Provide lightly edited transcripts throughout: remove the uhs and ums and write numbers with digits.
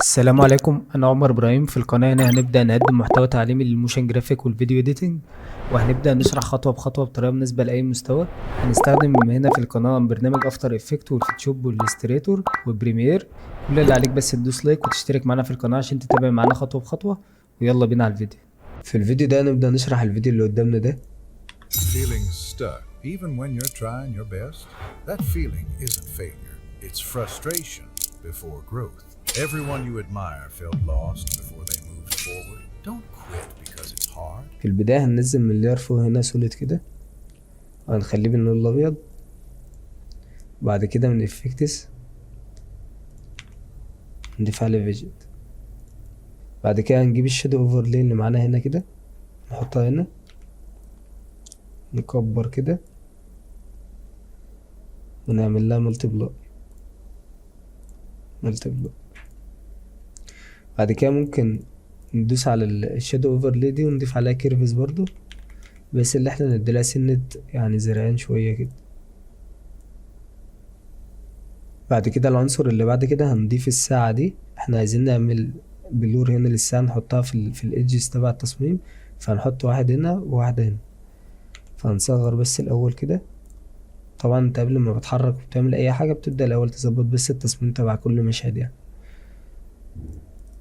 السلام عليكم، انا عمر ابراهيم. في القناه هنا هنبدا نقدم محتوى تعليمي للموشن جرافيك والفيديو اديتنج، وهنبدا نشرح خطوه بخطوه بطريقه مناسبه لاي مستوى. هنستخدم هنا في القناه برنامج افتر افكت والفوتوشوب والاستريتور والبريمير. كل اللي عليك بس تدوس لايك وتشترك معنا في القناه عشان تتابع معنا خطوه بخطوه. ويلا بينا على الفيديو. في الفيديو ده هنبدا نشرح الفيديو اللي قدامنا ده. Feeling stuck, even when you're trying your best? That feeling isn't failure, it's frustration before growth. Everyone you admire felt lost before they moved forward. Don't quit because it's hard. في البدايه هننزل من اللير فوق هنا سوليد كده، وهنخليه باللون الابيض. بعد كده من افكتس نضيف عليه فيجيت. بعد كده هنجيب الشادو اوفرلاي اللي معانا هنا كده، نحطها هنا، نكبر كده ونعمل لها ملتبلاي. بعد كده ممكن ندوس على الشادو اوفرلاي دي ونضيف عليها كيرفز برضو، بس اللي احنا نديلها سنة يعني زرقان شوية كده. بعد كده العنصر اللي بعد كده هنضيف الساعة دي. احنا عايزين نعمل بلور هنا للساعة، نحطها في الايدجز تبع التصميم، فهنحط واحد هنا وواحدة هنا. فهنصغر بس الاول كده. طبعا انت قبل ما بتحرك وبتعمل اي حاجة بتبدأ الاول تظبط بس التصميم تبع كل مشهد يعني.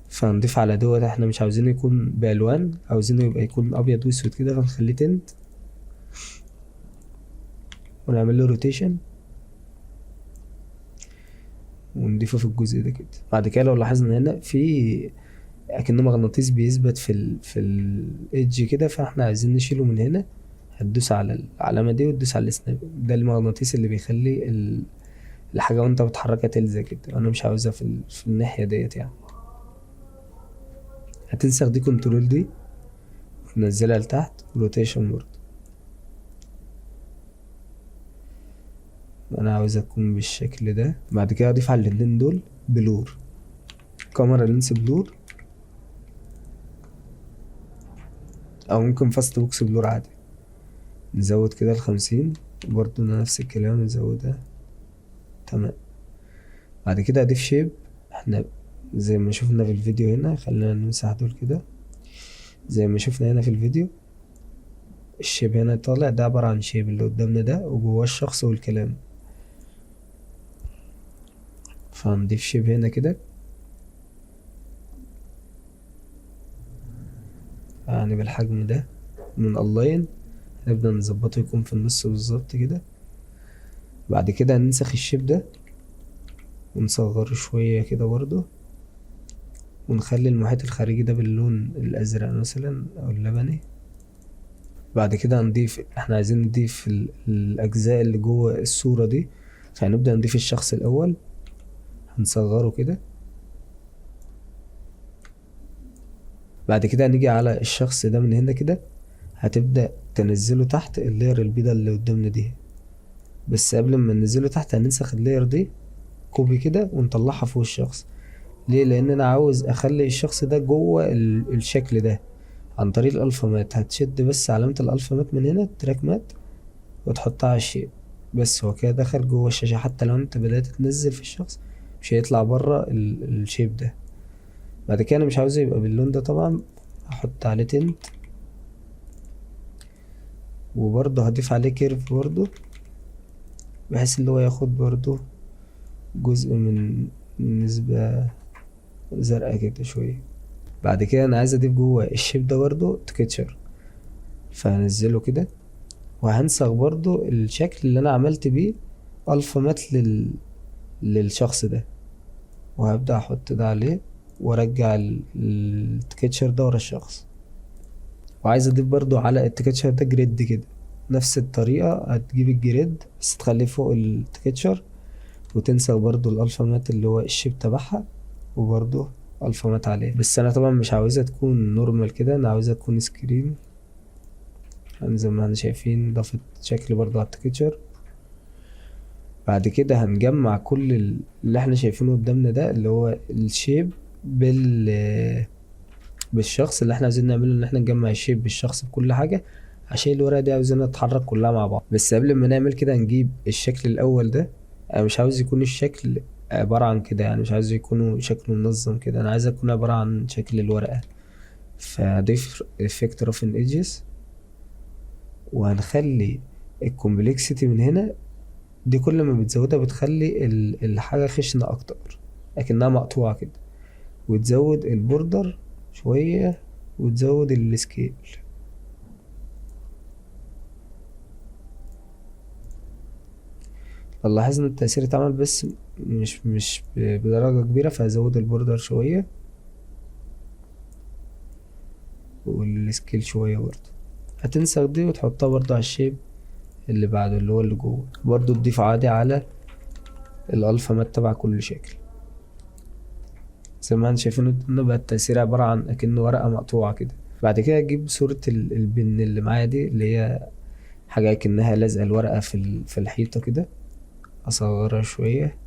فهنضيف على دوت، احنا مش عاوزينه يكون بالوان، عاوزينه يكون ابيض واسود كده، فنخليه تنت ونعمل له روتيشن ونضيفه في الجزء ده كده. بعد كده لو لاحظنا هنا في اكنه مغناطيس بيثبت في الايدج كده، فاحنا عايزين نشيله من هنا. هتدوس على العلامة دي وتدوس على السناب، ده المغناطيس اللي بيخلي الحاجة وانت بتحركها تلزق كده. انا مش عاوزها في الناحية ديت يعني. هتنسخ دي كنترول دي وننزلها لتحت، روتيشن برضه انا عاوزها تكون بالشكل ده. بعد كده اضيف على الاتنين دول بلور، كاميرا لينس بلور، او ممكن فاست بوكس بلور عادي. نزود كده ال50 برضه نفس الكلام، نزودها تمام. بعد كده اضيف شيب. احنا زي ما شفنا في الفيديو هنا، خلينا نمسح دول كده. زي ما شفنا هنا في الفيديو، الشيب هنا طالع، ده عبارة عن شيب اللي قدامنا ده، وجواه الشخص والكلام. فهنضيف شيب هنا كده، يعني بالحجم ده. من الاين نبدأ نظبطه يكون في النص بالظبط كده. بعد كده هننسخ الشيب ده ونصغره شوية كده برضه، ونخلي المحيط الخارجي ده باللون الازرق مثلا او اللبني. بعد كده هنضيف، احنا عايزين نضيف الاجزاء اللي جوه الصورة دي، فهنبدأ نضيف الشخص الاول، هنصغره كده. بعد كده هنيجي على الشخص ده من هنا كده، هتبدأ تنزله تحت اللاير البيضة اللي قدامنا دي. بس قبل ما ننزله تحت هننسخ اللاير دي كوبي كده ونطلعها فوق الشخص. ليه؟ لان انا عاوز اخلي الشخص ده جوه الشكل ده عن طريق الالفا مات. هتشد بس علامة الالفا مات من هنا، تراك مات، وتحطها على الشيء. بس هو كده دخل جوه الشاشة. حتى لو انت بدأت تنزل في الشخص مش هيطلع بره الشيب ده. بعد كده انا مش عاوزه يبقى باللون ده طبعا، هحط عليه تنت، وبرضه هضيف عليه كيرف برضه، بحيث اللي هو ياخد برضه جزء من نسبة زرقاء كده شوية. بعد كده انا عايز اضيف جوه الشيب ده برضه تكتشر، فهنزله كده، وهنسخ برضه الشكل اللي انا عملت بيه الفا مات للشخص ده، وهبدأ احط ده عليه وارجع التكتشر ده ورا الشخص. وعايز اضيف برضو على التكتشر ده جريد كده، نفس الطريقة. هتجيب الجريد بس تخليه فوق التكتشر، وتنسى برضو الالفا مات اللي هو الشيب تبعها، وبرضو الفا مات عليه. بس انا طبعا مش عاوزها تكون نورمال كده، انا عاوزها تكون سكرين. زي ما احنا شايفين ضافت شكل برضو على التكتشر. بعد كده هنجمع كل اللي احنا شايفينه قدامنا ده، اللي هو الشيب بالشخص اللي احنا عايزين نعمله، ان احنا نجمع الشيب بالشخص بكل حاجة، عشان الورقة دي عاوزينها تتحرك كلها مع بعض. بس قبل ما نعمل كده نجيب الشكل الاول ده. انا مش عاوز يكون الشكل عبارة عن كده، يعني مش عايزه يكونوا شكله منظم كده، انا عايزه يكون عبارة عن شكل الورقة. فهضيف effect roughen edges، وهنخلي الكومبلكسيتي من هنا دي كل ما بتزودها بتخلي الحاجة خشنة اكتر، لكنها مقطوعة كده، وتزود البوردر شوية، وتزود السكيل. لاحظ ان التأثير اتعمل بس مش بدرجة كبيرة، فهزود البوردر شوية والسكيل شوية برضه. هتنسخ دي وتحطها برضه على الشيب اللي بعده اللي هو اللي جوه، برضه تضيف عادي على الالفا مات تبع كل شكل. زي ما انتم شايفين انه بقى التأثير عبارة عن اكنه ورقة مقطوعة كده. بعد كده اجيب صورة البن اللي معايا دي، اللي هي حاجة اكنها لازقة الورقة في الحيطة كده، اصغرها شوية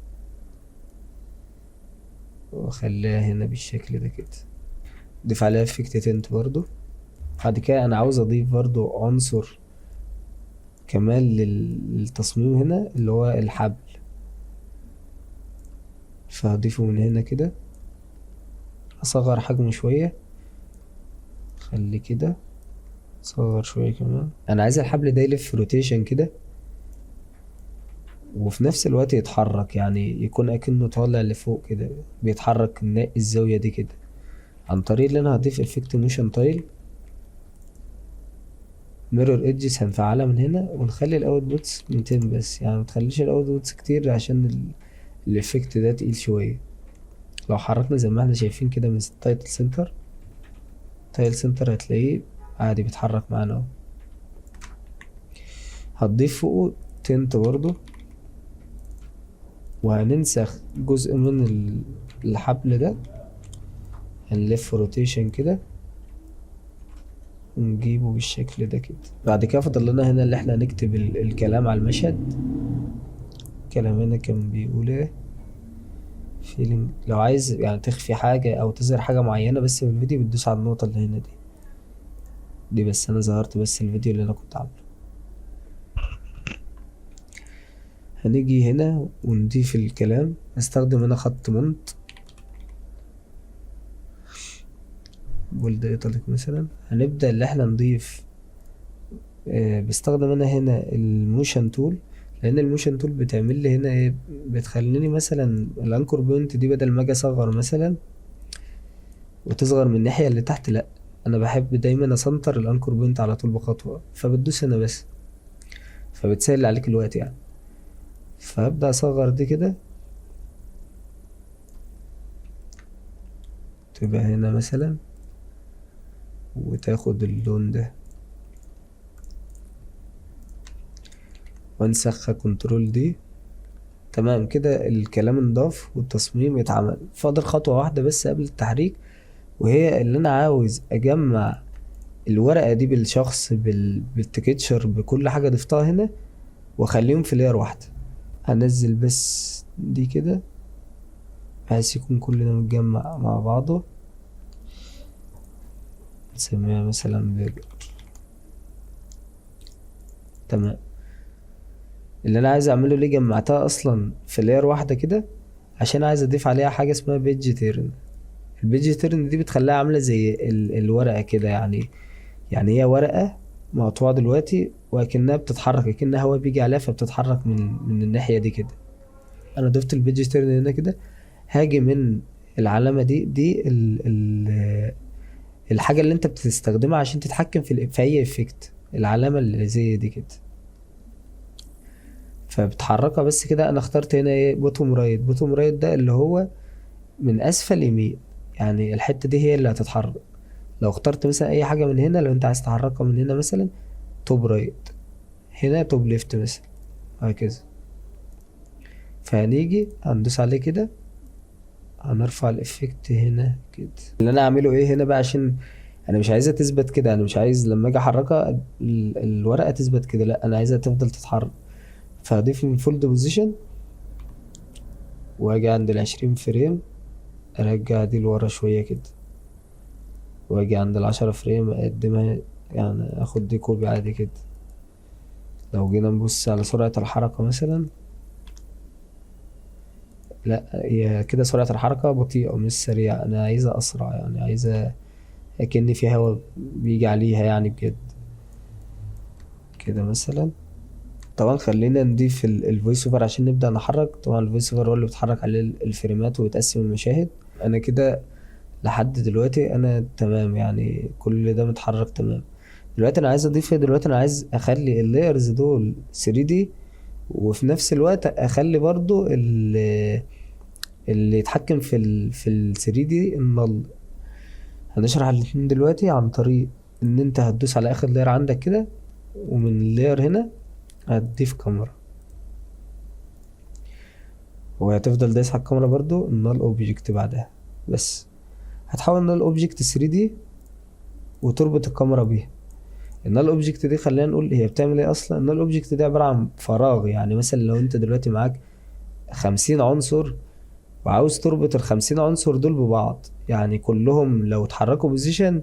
واخليها هنا بالشكل ده كده. ضيف عليها افكت تنت برضو. بعد كده انا عاوز اضيف برضو عنصر كمان للتصميم هنا اللي هو الحبل، فهضيفه من هنا كده، اصغر حجمه شوية، خلي كده، اصغر شوية كمان. انا عايز الحبل ده يلف روتيشن كده، وفي نفس الوقت يتحرك، يعني يكون اكنه طالع لفوق كده، بيتحرك الزاوية دي كده، عن طريق اللي انا هضيف افكت موشن تايل ميرور ايدجز. هنفعلها من هنا ونخلي الاوت بوتس 200 بس، يعني متخليش الاوت بوتس كتير عشان الافكت ده تقيل شوية. لو حركنا زي ما احنا شايفين كده من تايتل سنتر هتلاقيه عادي بيتحرك معانا اهو. هتضيف فوقه تنت برضو، وهننسخ جزء من الحبل ده، هنلف روتيشن كده ونجيبه بالشكل ده كده. بعد كده فضل لنا هنا اللي احنا هنكتب الكلام على المشهد. الكلام هنا كان بيقول ايه؟ فيلينج. لو عايز يعني تخفي حاجة او تظهر حاجة معينة بس في الفيديو، بتدوس على النقطة اللي هنا دي بس. انا ظهرت بس الفيديو اللي انا كنت عامله. هنيجي هنا ونضيف الكلام، نستخدم هنا خط مونت بولد ايطاليك مثلا. هنبدأ اللي احنا نضيف بستخدم انا هنا الموشن تول، لان الموشن تول بتعمل لي هنا ايه، بتخليني مثلا الانكور بوينت دي بدل ما اجي اصغر مثلا وتصغر من الناحية اللي تحت، لا انا بحب دايما اسنتر الانكور بوينت على طول بخطوة، فبتدوس هنا بس، فبتسهل عليك الوقت يعني. فهبدأ اصغر دي كده، تبقى هنا مثلا، وتاخد اللون ده وانسخها كنترول دي. تمام كده الكلام انضاف والتصميم اتعمل. فاضل خطوة واحدة بس قبل التحريك، وهي اللي انا عاوز اجمع الورقة دي بالشخص بالتكتشر بكل حاجة ضفتها هنا، واخليهم في لاير واحدة. هنزل بس دي كده بحيث يكون كل ده متجمع مع بعضه. نسميها مثلا برجر. تمام. اللي انا عايز اعمله ليه جمعتها اصلا في لاير واحدة كده، عشان عايز اضيف عليها حاجة اسمها بيج تيرن. البيج تيرن دي بتخليها عاملة زي الورقة كده، يعني هي ورقة مقطوعة دلوقتي وكأنها بتتحرك، كأنها هوا بيجي عليها فبتتحرك من الناحية دي كده. انا ضفت البيج تيرن هنا كده. هاجي من العلامة دي الحاجة اللي انت بتستخدمها عشان تتحكم في اي افكت، العلامة اللي زي دي كده، فبتحركها بس كده. انا اخترت هنا ايه، بوتوم رايت. بوتوم رايت ده اللي هو من اسفل يمين، يعني الحتة دي هي اللي هتتحرك. لو اخترت مثلا اي حاجة من هنا، لو انت عايز تحركها من هنا مثلا توب رايت، هنا توب ليفت مثلا، وهكذا. فهنيجي هندوس عليه كده، هنرفع الافكت هنا كده. اللي انا اعمله ايه هنا بقى، عشان انا مش عايزها تثبت كده، انا مش عايز لما اجي احركها الورقة تثبت كده، لا انا عايزها تفضل تتحرك. فهضيف من فولد بوزيشن، واجي عند ال20 فريم ارجع دي لورا شوية كده، واجي عند ال10 فريم اقدمها، يعني اخد دي كوبي عادي كده. لو جينا نبص على سرعة الحركة مثلا، لا هي كده سرعة الحركة بطيئة مش سريعة، انا عايزة اسرع، يعني عايزة اكن في هوا بيجي عليها يعني بجد. كده مثلا. طبعا خلينا نضيف الفويس اوفر عشان نبدأ نحرك. طبعا الفويس اوفر هو اللي بتحرك عليه الفريمات وتقسم المشاهد. انا كده لحد دلوقتي انا تمام، يعني كل ده متحرك تمام. دلوقتي انا عايز اضيف ايه؟ دلوقتي انا عايز اخلي اللايرز دول 3D، وفي نفس الوقت اخلي برضو اللي يتحكم في ال 3D النل. هنشرح الاتنين دلوقتي عن طريق ان انت هتدوس على اخر لاير عندك كده، ومن اللاير هنا هتضيف كاميرا، وهتفضل دايس على الكاميرا برضو النال اوبجكت بعدها. بس هتحول النال اوبجكت 3D وتربط الكاميرا بيها. النال اوبجكت دي خلينا نقول هي بتعمل ايه اصلا. النال اوبجكت دي عبارة عن فراغ، يعني مثلا لو انت دلوقتي معاك 50 عنصر وعاوز تربط ال50 عنصر دول ببعض، يعني كلهم لو اتحركوا بوزيشن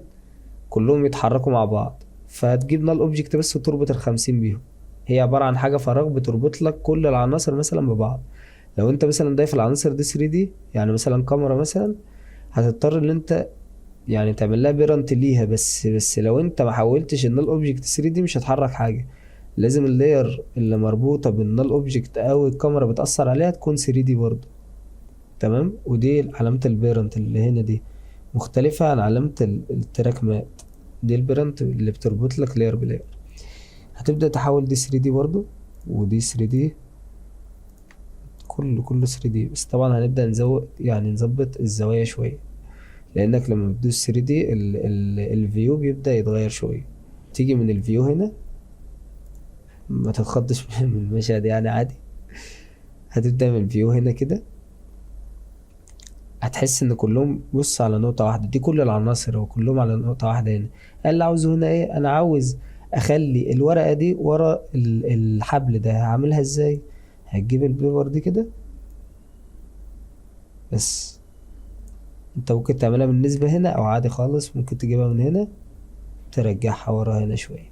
كلهم يتحركوا مع بعض، فهتجيب نال اوبجكت بس وتربط ال50 بيهم. هي عبارة عن حاجة فراغ بتربط لك كل العناصر مثلا ببعض. لو انت مثلا ضايف العناصر دي 3D، يعني مثلا كاميرا مثلا، هتضطر ان انت يعني تعمل لها بيرنت ليها، بس لو انت ما حولتش النال اوبجكت 3D مش هتحرك حاجة. لازم اللاير اللي مربوطة بالنال اوبجكت او الكاميرا بتأثر عليها تكون 3D برضه. تمام. ودي علامة البيرنت اللي هنا دي مختلفة عن علامة التراك مات. دي البيرنت اللي بتربط لك لاير بلاير. هتبدأ تحول دي 3D برضو، ودي 3D، كله 3D. بس طبعا هنبدأ نزود يعني نظبط الزوايا شوية، لأنك لما بتدوس 3D الفيو بيبدأ يتغير شوية. تيجي من الفيو هنا، ما تتخضش من المشهد يعني عادي. هتبدأ من الفيو هنا كده، هتحس ان كلهم بص على نقطة واحدة. دي كل العناصر وكلهم على نقطة واحدة هنا. اللي عاوزه هنا ايه؟ انا عاوز اخلي الورقة دي ورا الحبل ده. هعملها ازاي؟ هتجيب البيبر دي كده بس. انت ممكن تعملها بالنسبة هنا او عادي خالص ممكن تجيبها من هنا ترجعها ورا هنا شوية.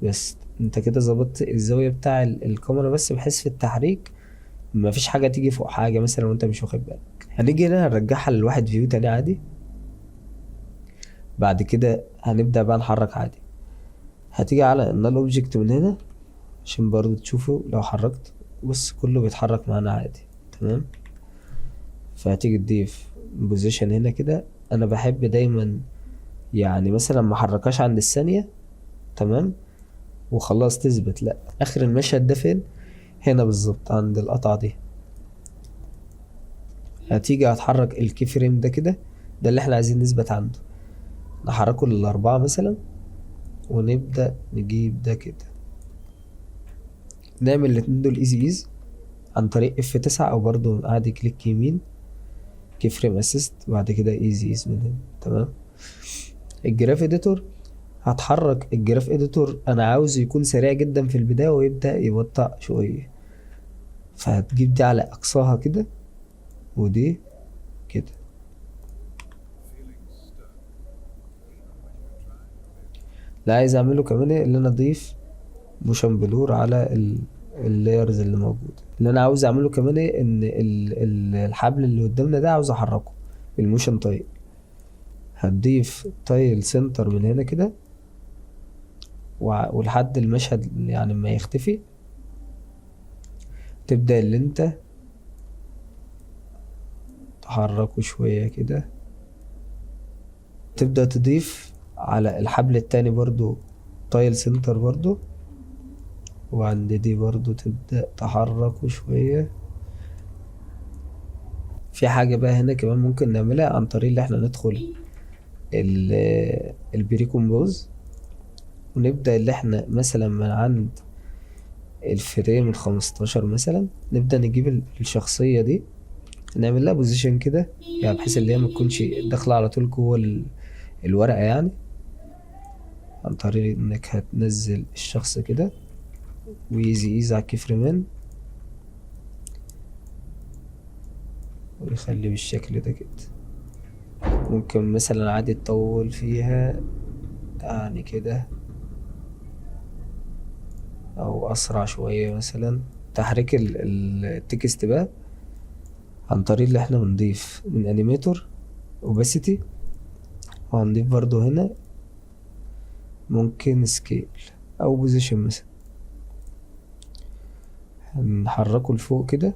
بس انت كده ظبطت الزاوية بتاع الكاميرا، بس بحيث في التحريك مفيش حاجة تيجي فوق حاجة مثلا وانت مش واخد بالك. هنيجي هنا هنرجعها للواحد فيو تاني عادي. بعد كده هنبدأ بقى نحرك عادي. هتيجي على النال اوبجكت من هنا عشان برضو تشوفوا لو حركت بص كله بيتحرك معانا عادي. تمام. فهتيجي تضيف بوزيشن هنا كده. انا بحب دايما يعني مثلا ما حركاش عند الثانية. تمام. وخلاص تثبت، لا، اخر المشهد ده فين؟ هنا بالظبط عند القطعة دي. هتيجي هتحرك الكي فريم ده كده، ده اللي احنا عايزين نثبت عنده. نحركه للأربعة مثلا، ونبدأ نجيب ده كده. نعمل الاتنين دول ايزي عن طريق F9، او برضو عادي كليك يمين كي فريم اسيست، بعد كده ايزي من هنا. تمام. الجراف اديتور، هتحرك الجراف اديتور انا عاوز يكون سريع جدا في البداية ويبدأ يبطأ شوية. فهتجيب دي على اقصاها كده، ودي كده. لا عايز اعمله كمان ايه؟ اللي انا اضيف موشن بلور على اللايرز اللي موجوده. اللي انا عاوز اعمله كمان ايه؟ ان الحبل اللي قدامنا ده عاوز احركه بالموشن تايل. هتضيف تايل سنتر من هنا كده ولحد المشهد يعني ما يختفي تبدأ اللي انت تحركه شوية كده. تبدأ تضيف على الحبل التاني برضو تايل سنتر برضو، وعند دي برضو تبدأ تحركه شوية. في حاجة بقى هنا كمان ممكن نعملها عن طريق اللي احنا ندخل البري كومبوز، ونبدأ اللي احنا مثلا من عند الفريم ال15 مثلا نبدأ نجيب الشخصية دي نعمل لها بوزيشن كده، يعني بحيث اللي هي ما تكونش داخلة على طول جوه الورقة يعني. عن طريق انك هتنزل الشخص كده ويزي على الكيفرمان ويخلي بالشكل ده كده. ممكن مثلا عادي تطول فيها يعني كده، او اسرع شوية مثلا. تحريك التكست بقى عن طريق اللي احنا بنضيف من انيميتور اوباسيتي، وهنضيف برضو هنا ممكن سكيل او بوزيشن مثلا، هنحركه لفوق كده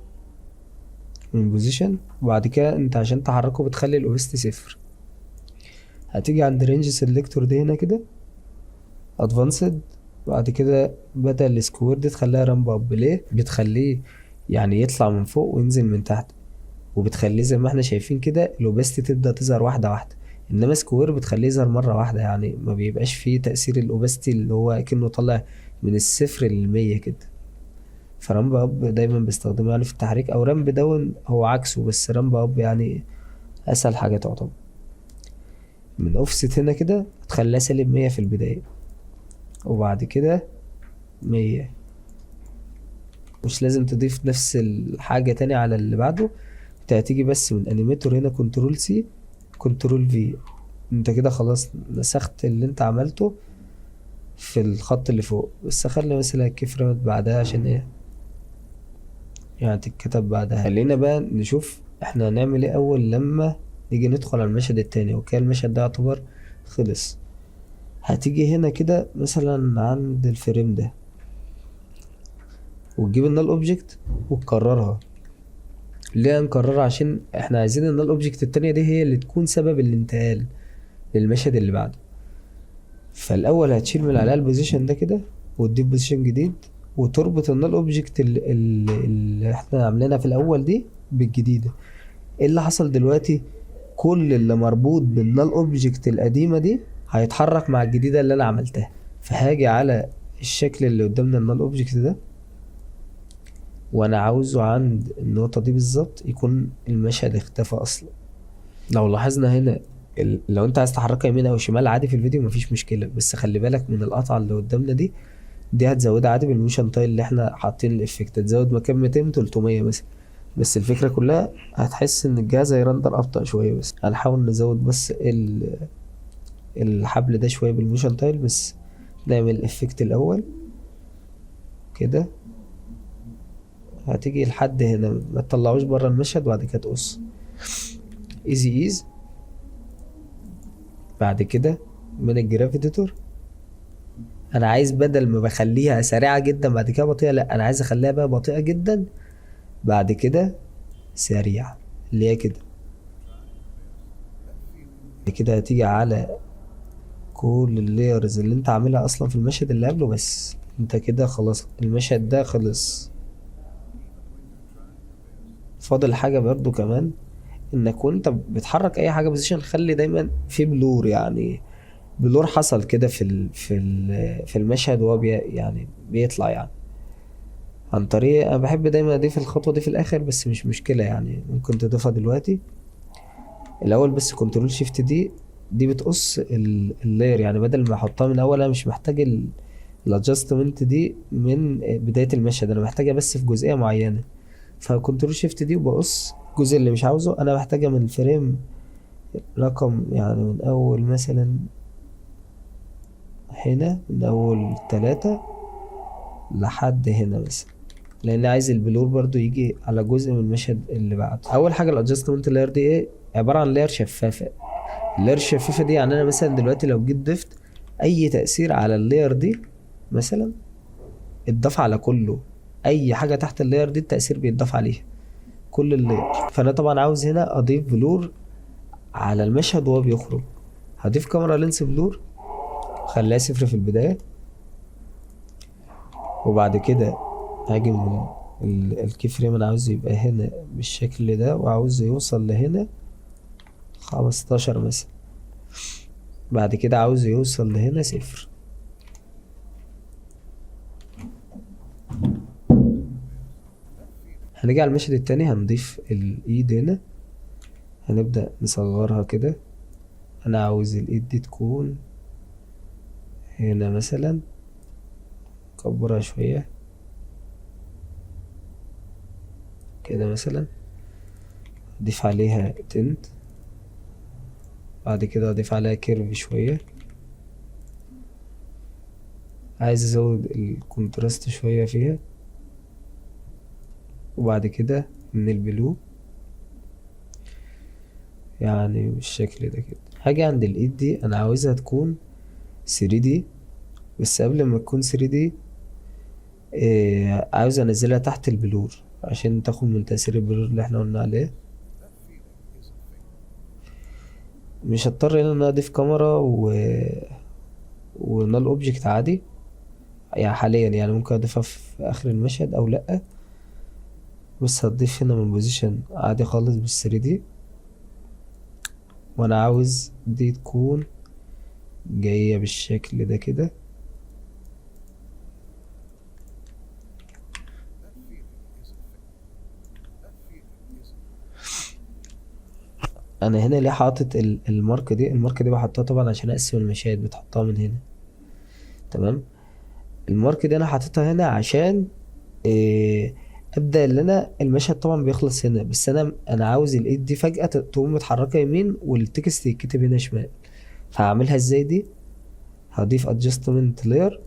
من بوزيشن. وبعد كده انت عشان تحركه بتخلي الاوباسيتي 0. هتيجي عند رينج سيلكتور دي هنا كده ادفانسد، بعد كده بدل السكوير دي تخليها رامب اب. ليه؟ بتخليه يعني يطلع من فوق وينزل من تحت، وبتخليه زي ما احنا شايفين كده الاوباسيتي تبدا تظهر واحده واحده. انما سكوير بتخليه يظهر مره واحده، يعني ما بيبقاش فيه تاثير الاوباسيتي اللي هو كأنه طالع من الصفر للمية كده. فرامب اب دايما بستخدمه يعني في التحريك، او رامب داون هو عكسه، بس رامب اب يعني اسهل حاجه تعتبر. من اوفست هنا كده هتخليها سالب 100 في البدايه، وبعد كده 100. مش لازم تضيف نفس الحاجة تاني على اللي بعده، انت هتيجي بس من انيميتور هنا كنترول سي كنترول في، انت كده خلاص نسخت اللي انت عملته في الخط اللي فوق. بس خلي مثلا الكي فريمات بعدها عشان ايه يعني تتكتب بعدها. خلينا بقى نشوف احنا هنعمل ايه اول لما نيجي ندخل على المشهد التاني، وكان المشهد ده يعتبر خلص. هتيجي هنا كده مثلا عند الفريم ده وتجيب النال اوبجكت وتكررها. ليه هنكررها؟ عشان احنا عايزين ان الاوبجكت التانية دي هي اللي تكون سبب الانتقال للمشهد اللي بعده. فالاول هتشيل من عليها البوزيشن ده كده وتضيف بوزيشن جديد، وتربط النال اوبجكت اللي احنا عاملينها في الاول دي بالجديدة. ايه اللي حصل دلوقتي؟ كل اللي مربوط بالنال اوبجكت القديمة دي هيتحرك مع الجديدة اللي انا عملتها. فهاجي على الشكل اللي قدامنا النال اوبجكت ده، وانا عاوزه عند النقطة دي بالظبط يكون المشهد اختفى اصلا. لو لاحظنا هنا لو انت عايز تحركها يمين او شمال عادي في الفيديو مفيش مشكلة، بس خلي بالك من القطعة اللي قدامنا دي هتزودها عادي بالموشن تايل اللي احنا حاطين الافكت، تزود مكان 200 300 مثلا. بس الفكرة كلها هتحس ان الجهاز هيرندر ابطأ شوية. بس هنحاول نزود بس الحبل ده شوية بالموشن تايل. بس نعمل الافكت الاول كده، هتيجي لحد هنا ما تطلعوش بره المشهد، وبعد كده تقص ايز. بعد كده من الجرافيتيتور انا عايز بدل ما بخليها سريعة جدا بعد كده بطيئة، لا انا عايز اخليها بقى بطيئة جدا بعد كده سريعة، اللي هي كده. بعد كده هتيجي على كل اللايرز اللي انت عاملها اصلا في المشهد اللي قبله. بس انت كده خلاص المشهد ده خلص. فاضل حاجة برضو كمان، انك وانت بتحرك اي حاجة بوزيشن خلي دايما في بلور. يعني بلور حصل كده في المشهد وهو يعني بيطلع يعني عن طريق، انا بحب دايما اضيف الخطوة دي في الاخر، بس مش مشكلة يعني ممكن تضيفها دلوقتي الاول. بس كنترول شيفت دي بتقص اللاير، يعني بدل ما احطها من اول انا مش محتاج الادجستمنت دي من بداية المشهد، انا محتاجها بس في جزئية معينة. فكنترول شيفت دي وبقص الجزء اللي مش عاوزه، انا محتاجها من الفريم رقم يعني من اول مثلا هنا من اول 3 لحد هنا مثلا، لان عايز البلور برضو يجي على جزء من المشهد اللي بعده. اول حاجه الادجستمنت لاير دي ايه؟ عباره عن لاير شفافه. اللاير الشفافه دي يعني انا مثلا دلوقتي لو جيت ضفت اي تاثير على اللاير دي مثلا اتضاف على كله، اي حاجه تحت اللاير دي التاثير بيتضاف عليها كل اللاير. فانا طبعا عاوز هنا اضيف بلور على المشهد وهو بيخرج. هضيف كاميرا لينس بلور، خليها 0 في البدايه، وبعد كده هاجي من الكي فريم انا عاوز يبقى هنا بالشكل ده، وعاوز يوصل لهنا 15 مثلا. بعد كده عاوز يوصل لهنا 0. هنيجي على المشهد التاني هنضيف الايد هنا، هنبدأ نصغرها كده. انا عاوز الايد دي تكون هنا مثلا، كبرها شوية كده مثلا، اضيف عليها تنت، بعد كده اضيف عليها كيرف شوية. عايز ازود الكونتراست شوية فيها، وبعد كده من البلو يعني بالشكل ده كده. هاجي عند الايد دي انا عاوزها تكون 3D، بس قبل ما تكون 3D عاوز انزلها تحت البلور عشان تاخد من تأثير البلور اللي احنا قلنا عليه. مش هضطر هنا ان انا اضيف كاميرا ونال اوبجكت عادي يعني حاليا، يعني ممكن اضيفها في اخر المشهد او لأ، بس هتضيف هنا من بوزيشن عادي خالص بال3D. وانا عاوز دي تكون جاية بالشكل ده كده. انا هنا ليه حاطط الماركة دي؟ الماركة دي بحطها طبعا عشان اقسم المشاهد، بتحطها من هنا. تمام. الماركة دي انا حاططها هنا عشان إيه ابدا اللي انا المشهد طبعا بيخلص هنا، بس انا عاوز الايد دي فجأة تقوم متحركة يمين والتكست يتكتب هنا شمال. فهعملها ازاي دي؟ هضيف adjustment layer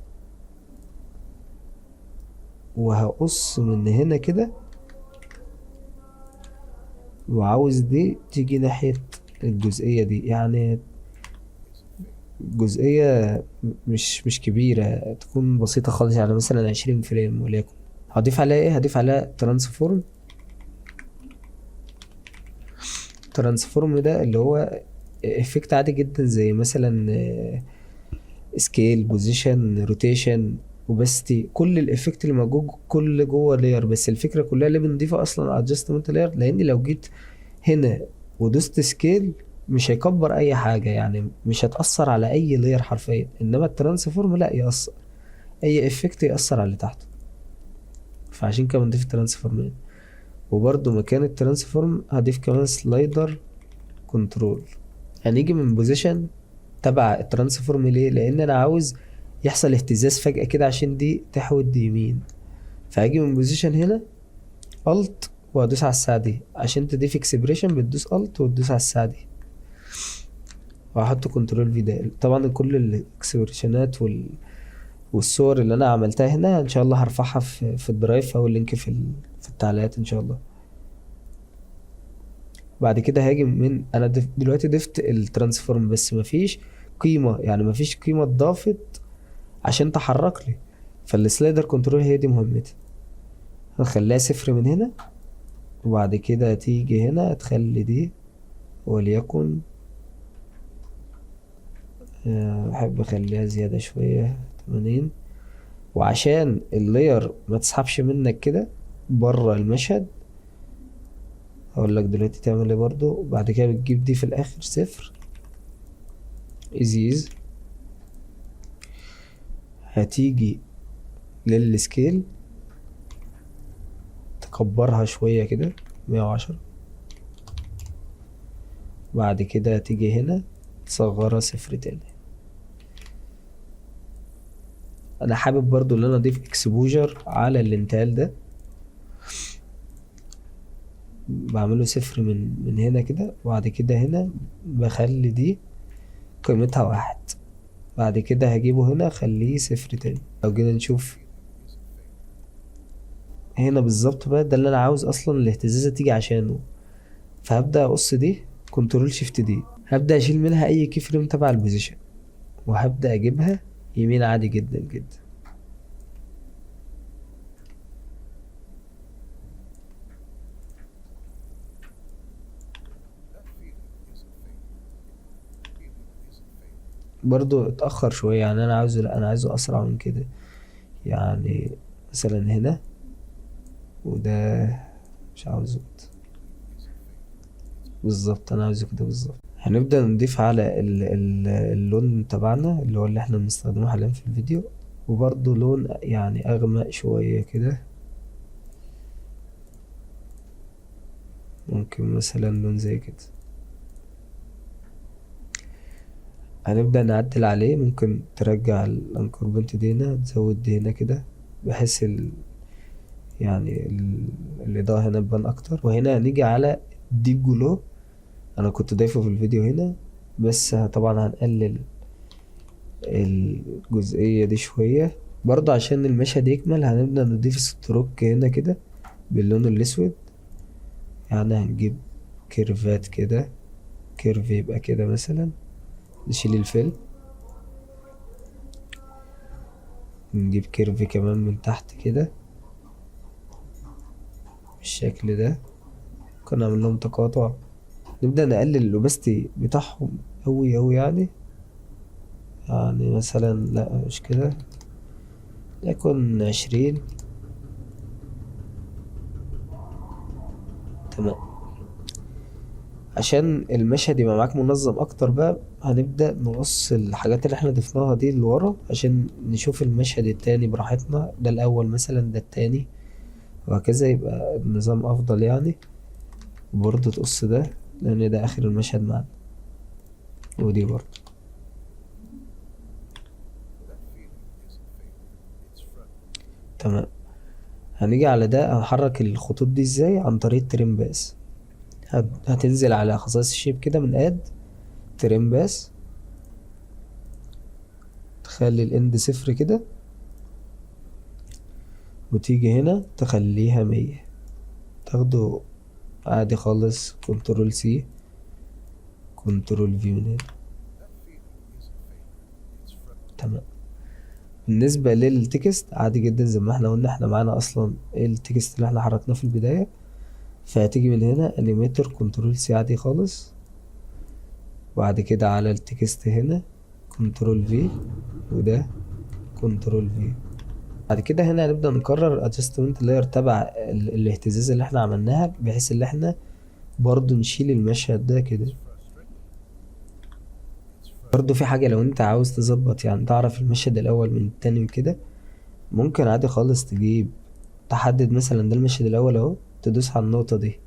وهقص من هنا كده، وعاوز دي تيجي ناحية الجزئية دي، يعني جزئية مش كبيرة، تكون بسيطة خالص، يعني مثلا 20 فريم وليكن. هضيف عليها ايه؟ هضيف عليها ترانسفورم. ترانسفورم ده اللي هو افكت عادي جدا، زي مثلا سكيل، بوزيشن، روتيشن، وبستي، كل الافكت اللي موجود كل جوه لاير. بس الفكره كلها اللي بنضيفها اصلا ادجستمنت لاير، لان لو جيت هنا ودوست سكيل مش هيكبر اي حاجه، يعني مش هتاثر على اي لاير حرفيا. انما الترانسفورم لا، ياثر اي افكت ياثر على اللي تحته. فعشان كده بنضيف الترانسفورم هنا. وبرده مكان الترانسفورم هضيف كمان سلايدر كنترول. هنيجي من بوزيشن تبع الترانسفورم. ليه؟ لان انا عاوز يحصل اهتزاز فجأة كده عشان دي تحود يمين. فهاجي من بوزيشن هنا الت وادوس على الساعة دي، عشان تضيف اكسبريشن بتدوس الت وتدوس على الساعة دي، وهحط كنترول في ده. طبعا كل الاكسبريشنات والصور اللي انا عملتها هنا ان شاء الله هرفعها في الدرايف او اللينك في التعليقات ان شاء الله. بعد كده هاجي من انا دلوقتي ضفت الترانسفورم، بس مفيش قيمة، يعني مفيش قيمة اتضافت عشان تحرك لي. فالسلايدر كنترول هي دي مهمتي. هنخليها 0 من هنا، وبعد كده تيجي هنا تخلي دي وليكن بحب اخليها زيادة شوية 80. وعشان اللاير ما تسحبش منك كده بره المشهد، هقول لك دلوقتي تعمل ايه برضو. بعد كده بتجيب دي في الاخر 0 ازيز، هتيجي للسكيل تكبرها شوية كده 110. بعد كده تيجي هنا تصغرها 0 تاني. انا حابب برضو ان انا اضيف اكسبوجر على الانتقال ده، بعمله 0 من هنا كده. وبعد كده هنا بخلي دي قيمتها 1. بعد كده هجيبه هنا اخليه 0 تاني. لو جينا نشوف هنا بالظبط بقى، ده اللي انا عاوز اصلا الاهتزازة تيجي عشانه. فهبدأ اقص دي كنترول شيفت دي، هبدأ اشيل منها اي كي فريم تبع البوزيشن، وهبدأ اجيبها يمين عادي جدا جدا. برضو اتأخر شوية، يعني انا عاوزه، لا انا عايزه اسرع من كده. يعني مثلا هنا، وده مش عاوزه كده بالظبط، انا عاوزه كده بالظبط. هنبدأ نضيف على اللون تبعنا اللي هو اللي احنا بنستخدمه حاليا في الفيديو، وبرضو لون يعني اغمق شوية كده. ممكن مثلا لون زي كده. هنبدأ نعدل عليه، ممكن ترجع الانكور بنت دي هنا، تزود دي هنا كده، بحيث يعني الإضاءة هنا تبان أكتر. وهنا هنيجي على ديب جلو، أنا كنت ضايفه في الفيديو هنا، بس طبعا هنقلل الجزئية دي شوية برضه عشان المشهد يكمل. هنبدأ نضيف ستروك هنا كده باللون الأسود، يعني هنجيب كيرفات كده كيرف يبقى كده مثلا، نشيل الفيل، نجيب كيرف كمان من تحت كده بالشكل ده، ممكن نعمل لهم تقاطع، نبدأ نقلل الاوباستي بتاعهم أوي أوي يعني مثلا لا مش كده، يكون 20. تمام. عشان المشهد يبقى معاك منظم اكتر بقى، هنبدأ نقص الحاجات اللي احنا ضفناها دي لورا عشان نشوف المشهد التاني براحتنا، ده الاول مثلا ده التاني، وهكذا يبقى النظام افضل يعني. وبرضه تقص ده لان ده اخر المشهد معانا، ودي برضه. تمام. هنيجي على ده، هنحرك الخطوط دي ازاي؟ عن طريق تريم باس. هتنزل على خصائص الشيب كده من اد تريم باس، تخلي الاند صفر كده، وتيجي هنا تخليها 100، تاخده عادي خالص، كنترول سي كنترول في من هنا. تمام. بالنسبة للتكست عادي جدا زي ما احنا قلنا، احنا معانا اصلا التكست اللي احنا حركناه في البداية، فهتيجي من هنا انيميتر كنترول سي عادي خالص، وبعد كده على التكست هنا كنترول في، وده كنترول في. بعد كده هنا هنبدأ نكرر adjustment layer تبع الاهتزاز اللي احنا عملناها، بحيث ان احنا برضو نشيل المشهد ده كده. برضو في حاجة لو انت عاوز تظبط يعني تعرف المشهد الاول من التاني وكده، ممكن عادي خالص تجيب تحدد مثلا ده المشهد الاول اهو، تدوس على النقطة دي،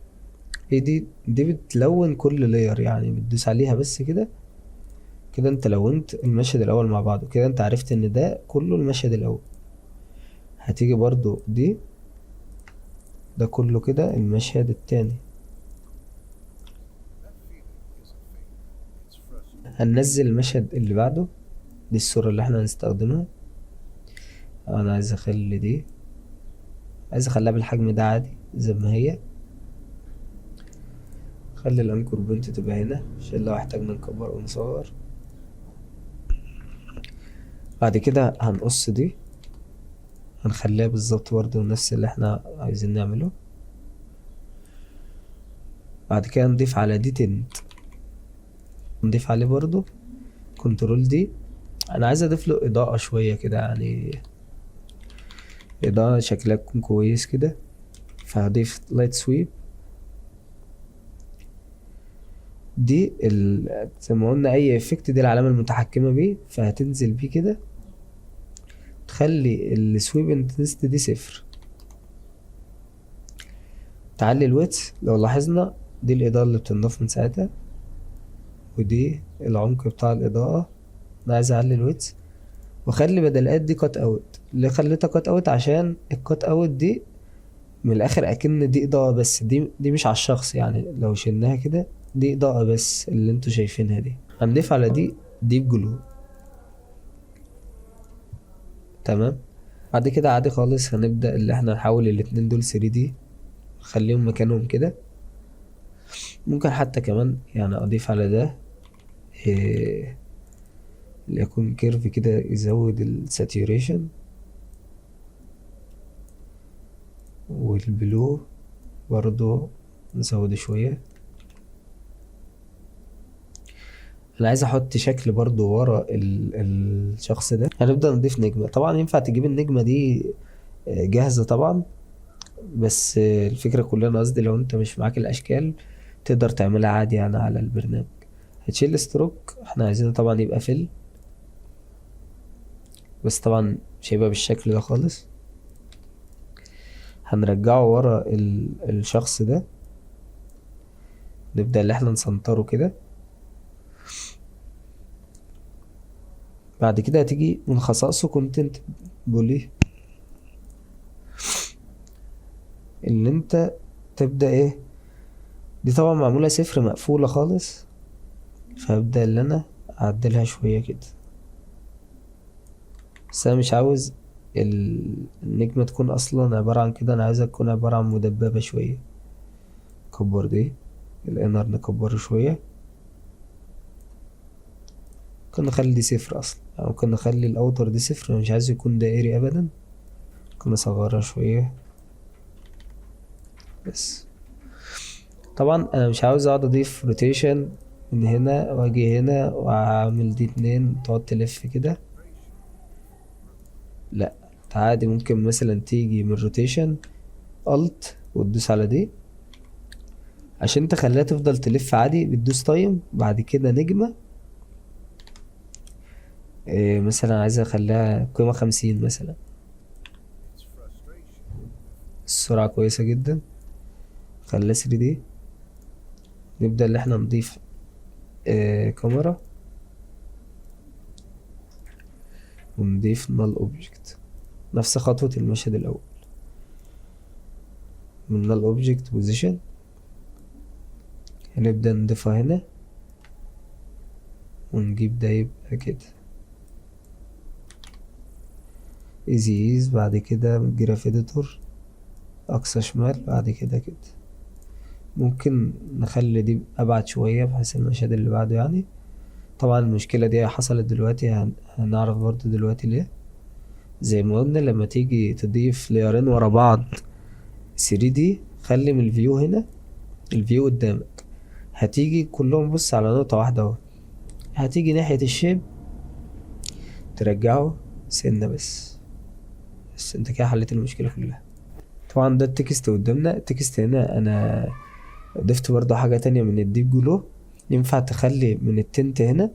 هي دي بتلون كل لاير يعني، بتدوس عليها بس كده، كده انت لونت المشهد الاول مع بعضه، كده انت عرفت ان ده كله المشهد الاول. هتيجي برضو دي، ده كله كده المشهد التاني. هننزل المشهد اللي بعده، دي الصورة اللي احنا هنستخدمها. انا عايز اخلي دي، عايز اخليها بالحجم ده عادي زي ما هي، خلي الانكور بنت تبقى هنا عشان لو احتاجنا نكبر ونصغر. بعد كده هنقص دي، هنخليها بالظبط برضه نفس اللي احنا عايزين نعمله. بعد كده نضيف على دي تنت، نضيف عليه برضه كنترول دي، انا عايز اضيف له اضاءة شوية كده يعني، اضاءة شكلها تكون كويس كده، فهضيف لايت سويب. دي زي ما قلنا اي افكت دي العلامة المتحكمة بيه، فهتنزل بيه كده، تخلي السويب انتنسيتي دي 0، تعلي الويتس لو لاحظنا دي الاضاءة اللي بتنضاف من ساعتها، ودي العمق بتاع الاضاءة. انا عايز اعلي الويتس، وخلي بدل دي كات اوت، اللي خليتها كات اوت عشان الكات اوت دي من الاخر اكن دي اضاءة بس، دي مش على الشخص يعني، لو شلناها كده دي اضاءة بس اللي انتوا شايفينها دي. هنضيف على دي ديب جلو. تمام. بعد كده عادي خالص هنبدأ اللي احنا نحول الاتنين دول 3D، نخليهم مكانهم كده. ممكن حتى كمان يعني اضيف على ده إيه، يكون كيرف كده يزود الساتوريشن، والبلو برضو نزوده شوية. انا عايز احط شكل برضو ورا الشخص ده، هنبدأ نضيف نجمة. طبعا ينفع تجيب النجمة دي جاهزة طبعا، بس الفكرة كلها انا قصدي لو انت مش معاك الاشكال تقدر تعملها عادي يعني على البرنامج. هتشيل ستروك، احنا عايزينه طبعا يبقى فل، بس طبعا مش هيبقى بالشكل ده خالص. هنرجعه ورا الشخص ده، نبدأ اللي احنا نسنطره كده. بعد كده هتيجي من خصائصه كونتنت بولي، اللي انت تبدأ ايه، دي طبعا معمولة 0 مقفولة خالص، فهبدأ اللي انا اعدلها شوية كده، بس انا مش عاوز النجمة تكون اصلا عبارة عن كده، انا عايزها تكون عبارة عن مدببة شوية. كبر دي الانر، نكبره شوية، ممكن نخلي دي صفر اصلا، او ممكن نخلي الاوتر دي صفر، انا مش عايز يكون دائري ابدا. ممكن اصغرها شوية بس. طبعا انا مش عاوز اقعد اضيف روتيشن من هنا واجي هنا واعمل دي 2 تقعد تلف كده، لا عادي. ممكن مثلا تيجي من روتيشن الت وتدوس على دي عشان تخليها تفضل تلف عادي، بتدوس تايم بعد كده نجمة. مثلا عايز اخليها قيمة 50 مثلا، السرعة كويسة جدا، خليها 3D. نبدأ اللي احنا نضيف كاميرا ونضيف null object، نفس خطوة المشهد الأول. من null object position هنبدأ نضيفها هنا ونجيب ده يبقى كده easy ease. بعد كده جراف editor أقصى شمال، بعد كده كده. ممكن نخلي دي أبعد شوية بحيث المشهد اللي بعده يعني. طبعا المشكلة دي حصلت دلوقتي، هنعرف برضو دلوقتي ليه. زي ما قلنا لما تيجي تضيف ليرين ورا بعض 3D، خلي من الفيو هنا، الفيو قدامك هتيجي كلهم بص على نقطة واحدة اهو، هتيجي ناحية الشيب ترجعه سنة بس انت كده حليت المشكلة كلها. طبعا ده التكست قدامنا. التكست هنا انا ضفت برضه حاجة تانية من الديب جلو، ينفع تخلي من التنت هنا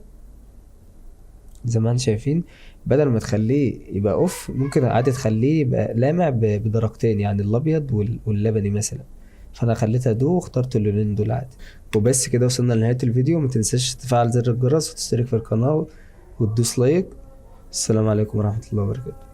زي ما انتم شايفين، بدل ما تخليه يبقى اوف ممكن عادي تخليه يبقى لامع بدرجتين، يعني الابيض واللبني مثلا. فانا خليتها دو واخترت اللونين دول عادي. وبس كده وصلنا لنهاية الفيديو. متنساش تفعل زر الجرس وتشترك في القناة وتدوس لايك. السلام عليكم ورحمة الله وبركاته.